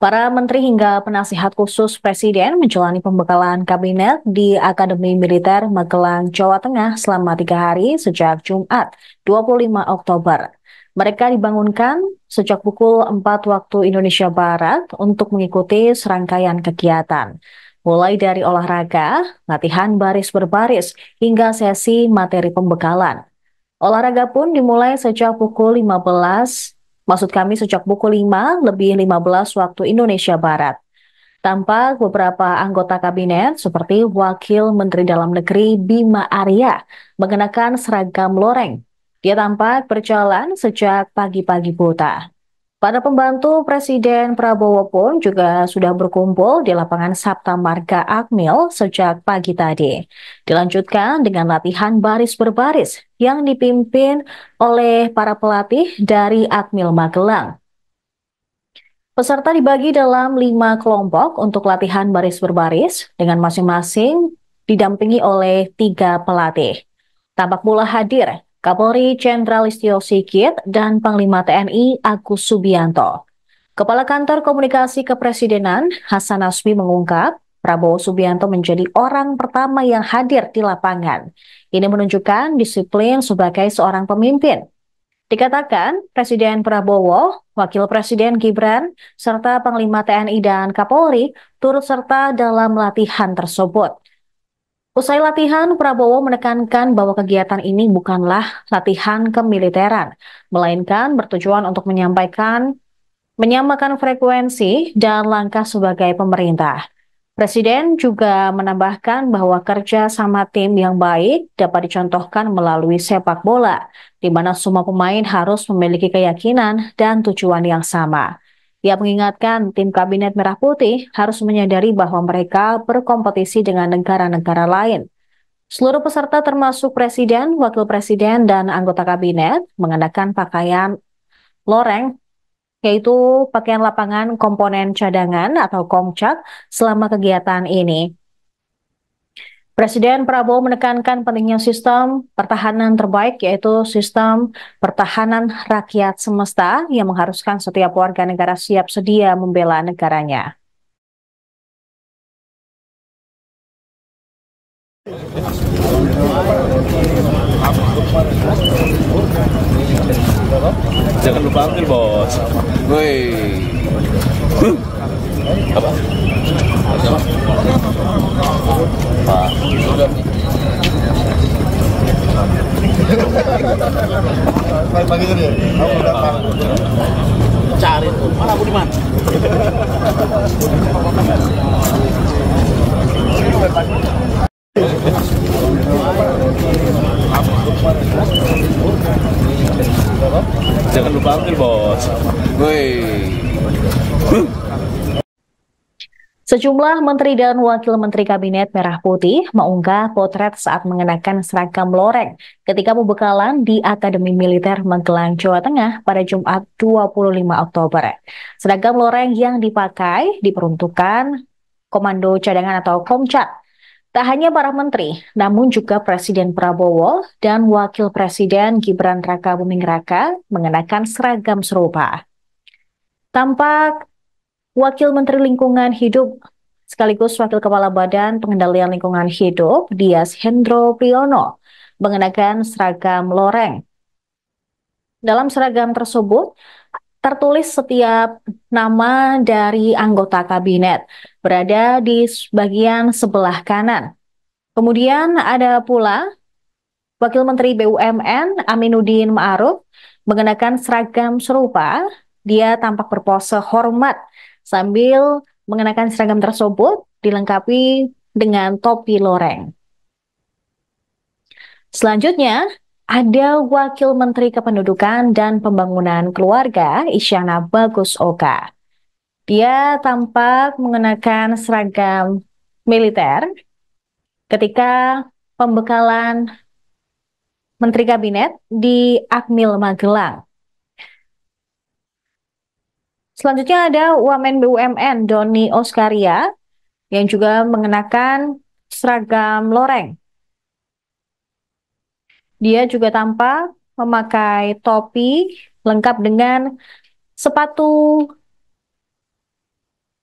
Para menteri hingga penasihat khusus Presiden menjalani pembekalan kabinet di Akademi Militer Magelang, Jawa Tengah selama 3 hari sejak Jumat 25 Oktober. Mereka dibangunkan sejak pukul 4 waktu Indonesia Barat untuk mengikuti serangkaian kegiatan. Mulai dari olahraga, latihan baris berbaris, hingga sesi materi pembekalan. Olahraga pun dimulai sejak pukul 15, maksud kami sejak pukul 5:15 waktu Indonesia Barat. Tampak beberapa anggota kabinet seperti Wakil Menteri Dalam Negeri Bima Arya mengenakan seragam loreng. Dia tampak berjalan sejak pagi-pagi buta. Para pembantu Presiden Prabowo pun juga sudah berkumpul di lapangan Sapta Marga Akmil sejak pagi tadi. Dilanjutkan dengan latihan baris berbaris yang dipimpin oleh para pelatih dari Akmil Magelang. Peserta dibagi dalam 5 kelompok untuk latihan baris berbaris dengan masing-masing didampingi oleh 3 pelatih. Tampak pula hadir Kapolri Jenderal Listio Sigit dan Panglima TNI Agus Subianto. Kepala Kantor Komunikasi Kepresidenan Hasan Nasbi mengungkap, Prabowo Subianto menjadi orang pertama yang hadir di lapangan. Ini menunjukkan disiplin sebagai seorang pemimpin. Dikatakan, Presiden Prabowo, Wakil Presiden Gibran, serta Panglima TNI dan Kapolri turut serta dalam latihan tersebut. Usai latihan, Prabowo menekankan bahwa kegiatan ini bukanlah latihan kemiliteran, melainkan bertujuan untuk menyamakan frekuensi dan langkah sebagai pemerintah. Presiden juga menambahkan bahwa kerja sama tim yang baik dapat dicontohkan melalui sepak bola, di mana semua pemain harus memiliki keyakinan dan tujuan yang sama. Ia mengingatkan tim Kabinet Merah Putih harus menyadari bahwa mereka berkompetisi dengan negara-negara lain. Seluruh peserta termasuk Presiden, Wakil Presiden, dan anggota Kabinet mengenakan pakaian loreng, yaitu pakaian lapangan komponen cadangan atau Komcak selama kegiatan ini. Presiden Prabowo menekankan pentingnya sistem pertahanan terbaik, yaitu sistem pertahanan rakyat semesta yang mengharuskan setiap warga negara siap sedia membela negaranya. Jangan lupa ambil, Bos. Woi. Apa? Pak. Pagi tadi ya? Kamu udah Cari tuh. Mana aku di mana? Jangan lupa ambil, Bos. Woi. Sejumlah menteri dan wakil menteri Kabinet Merah Putih mengunggah potret saat mengenakan seragam loreng ketika pembekalan di Akademi Militer Magelang, Jawa Tengah pada Jumat 25 Oktober. Seragam loreng yang dipakai diperuntukkan Komando Cadangan atau Komcat. Tak hanya para menteri, namun juga Presiden Prabowo dan Wakil Presiden Gibran Raka Buming Raka mengenakan seragam serupa. Tampak Wakil Menteri Lingkungan Hidup sekaligus Wakil Kepala Badan Pengendalian Lingkungan Hidup Dias Hendro Priyono mengenakan seragam loreng. Dalam seragam tersebut tertulis setiap nama dari anggota kabinet berada di bagian sebelah kanan. Kemudian ada pula Wakil Menteri BUMN Aminuddin Ma'ruf mengenakan seragam serupa. Dia tampak berpose hormat sambil mengenakan seragam tersebut dilengkapi dengan topi loreng. Selanjutnya, ada Wakil Menteri Kependudukan dan Pembangunan Keluarga Isyana Bagus Oka. Dia tampak mengenakan seragam militer ketika pembekalan Menteri Kabinet di Akmil Magelang. Selanjutnya ada Wamen BUMN Doni Oskaria yang juga mengenakan seragam loreng. Dia juga tampak memakai topi lengkap dengan sepatu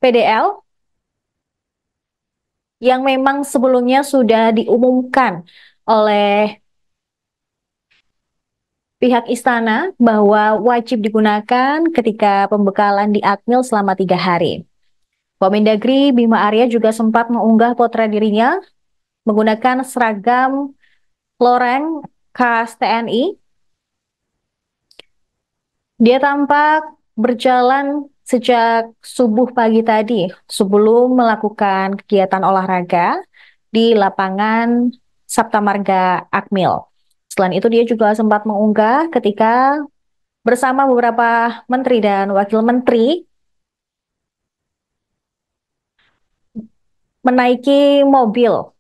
PDL yang memang sebelumnya sudah diumumkan oleh pihak istana bahwa wajib digunakan ketika pembekalan di Akmil selama 3 hari. Wamendagri Bima Arya juga sempat mengunggah potret dirinya menggunakan seragam loreng khas TNI. Dia tampak berjalan sejak subuh pagi tadi sebelum melakukan kegiatan olahraga di lapangan Sabta Marga Akmil. Selain itu dia juga sempat mengunggah ketika bersama beberapa menteri dan wakil menteri menaiki mobil.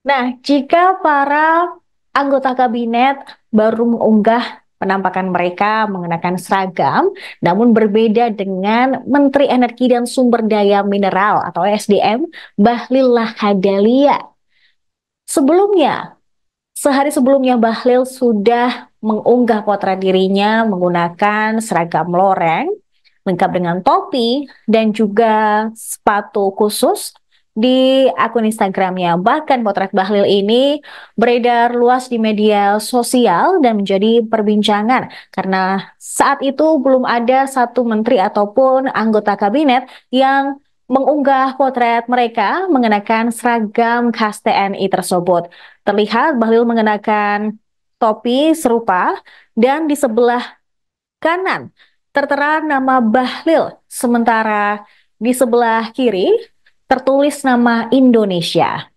Nah, jika para anggota kabinet baru mengunggah penampakan mereka mengenakan seragam, namun berbeda dengan Menteri Energi dan Sumber Daya Mineral atau SDM, Bahlil Lahadalia. Sebelumnya, sehari sebelumnya Bahlil sudah mengunggah potret dirinya menggunakan seragam loreng, lengkap dengan topi dan juga sepatu khusus di akun Instagramnya. Bahkan potret Bahlil ini beredar luas di media sosial dan menjadi perbincangan karena saat itu belum ada satu menteri ataupun anggota kabinet yang mengunggah potret mereka mengenakan seragam khas TNI tersebut. Terlihat Bahlil mengenakan topi serupa dan di sebelah kanan tertera nama Bahlil, sementara di sebelah kiri tertulis nama Indonesia.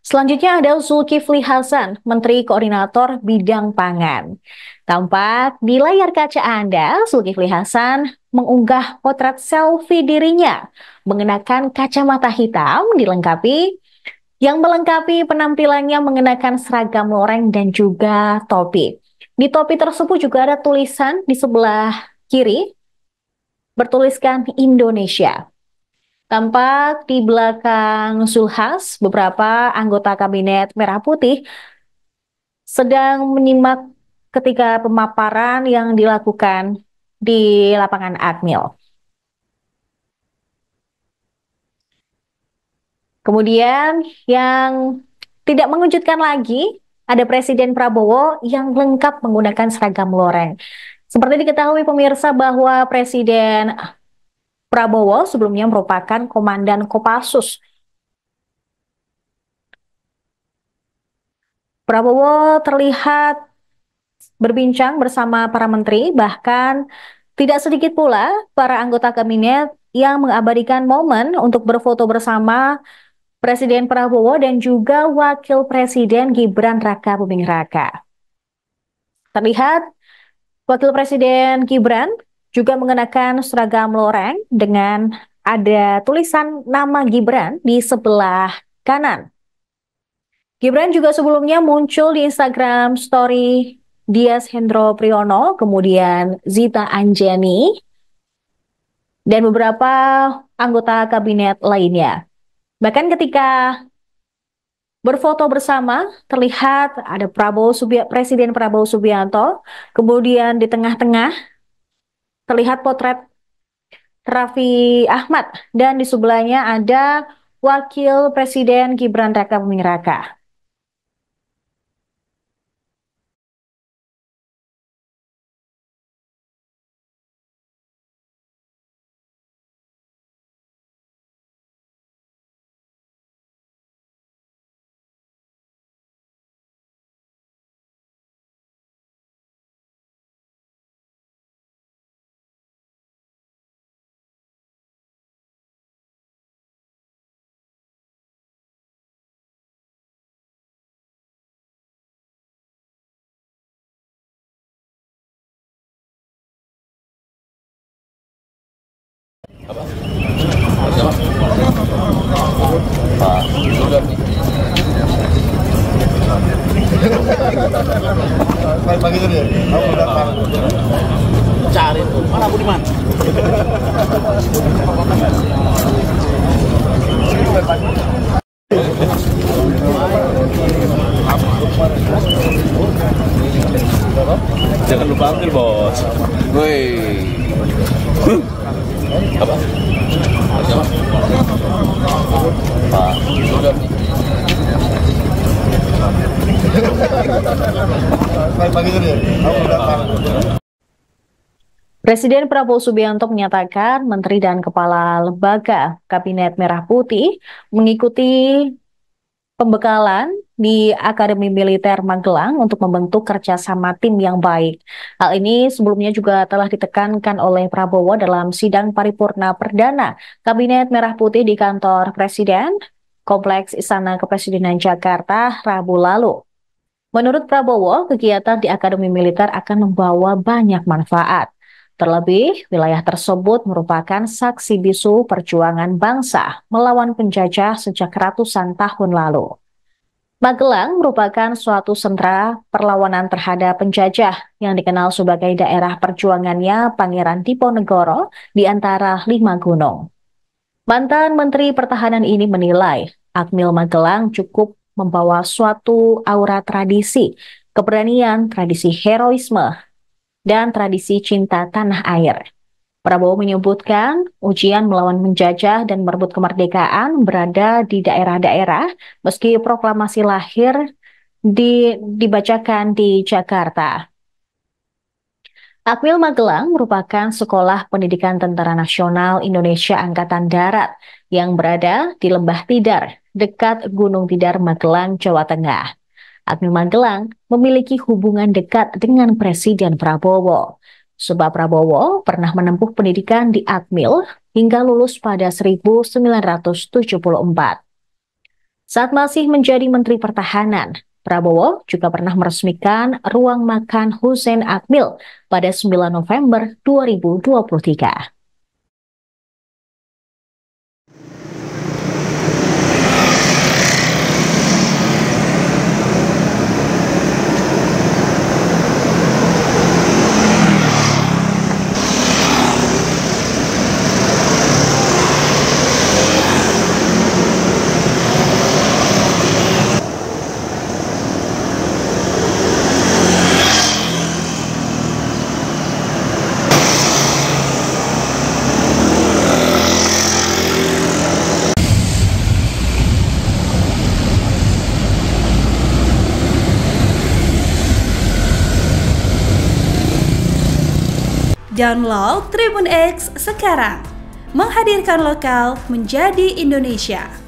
Selanjutnya ada Zulkifli Hasan, Menteri Koordinator Bidang Pangan. Tampak di layar kaca Anda, Zulkifli Hasan mengunggah potret selfie dirinya mengenakan kacamata hitam yang melengkapi penampilannya mengenakan seragam loreng dan juga topi. Di topi tersebut juga ada tulisan di sebelah kiri bertuliskan Indonesia. Tampak di belakang Zulhas, beberapa anggota kabinet Merah Putih sedang menyimak ketika pemaparan yang dilakukan di lapangan Akmil. Kemudian yang tidak mengejutkan lagi, ada Presiden Prabowo yang lengkap menggunakan seragam loreng. Seperti diketahui pemirsa bahwa Presiden Prabowo sebelumnya merupakan Komandan Kopassus. Prabowo terlihat berbincang bersama para menteri, bahkan tidak sedikit pula para anggota kabinet yang mengabadikan momen untuk berfoto bersama Presiden Prabowo dan juga Wakil Presiden Gibran Raka Buming Raka. Terlihat Wakil Presiden Gibran juga mengenakan seragam loreng dengan ada tulisan nama Gibran di sebelah kanan. Gibran juga sebelumnya muncul di Instagram story Dias Hendro Priyono, kemudian Zita Anjani, dan beberapa anggota kabinet lainnya. Bahkan ketika berfoto bersama, terlihat ada Presiden Prabowo Subianto, kemudian di tengah-tengah terlihat potret Raffi Ahmad, dan di sebelahnya ada Wakil Presiden Gibran Raka Buming Raka. Pagi tadi ya, kamu datang. Cari tuh, mana Budiman? Jangan lupa ambil, Bos. Woi. Apa? Pak, sudah nih. Pagi tadi ya, aku datang. Presiden Prabowo Subianto menyatakan Menteri dan Kepala Lembaga Kabinet Merah Putih mengikuti pembekalan di Akademi Militer Magelang untuk membentuk kerjasama tim yang baik. Hal ini sebelumnya juga telah ditekankan oleh Prabowo dalam sidang paripurna perdana Kabinet Merah Putih di kantor Presiden, Kompleks Istana Kepresidenan Jakarta, Rabu lalu. Menurut Prabowo, kegiatan di Akademi Militer akan membawa banyak manfaat. Terlebih, wilayah tersebut merupakan saksi bisu perjuangan bangsa melawan penjajah sejak ratusan tahun lalu. Magelang merupakan suatu sentra perlawanan terhadap penjajah yang dikenal sebagai daerah perjuangannya Pangeran Diponegoro di antara 5 gunung. Mantan Menteri Pertahanan ini menilai Akmil Magelang cukup membawa suatu aura tradisi, keberanian, tradisi heroisme, dan tradisi cinta tanah air. Prabowo menyebutkan ujian melawan penjajah dan merebut kemerdekaan berada di daerah-daerah meski proklamasi lahir dibacakan di Jakarta. Akmil Magelang merupakan sekolah pendidikan Tentara Nasional Indonesia Angkatan Darat yang berada di Lembah Tidar, dekat Gunung Tidar, Magelang, Jawa Tengah. Akmil Magelang memiliki hubungan dekat dengan Presiden Prabowo. Sebab Prabowo pernah menempuh pendidikan di Akmil hingga lulus pada 1974. Saat masih menjadi Menteri Pertahanan, Prabowo juga pernah meresmikan Ruang Makan Hussein Akmil pada 9 November 2023. Download Tribun X sekarang, menghadirkan lokal menjadi Indonesia.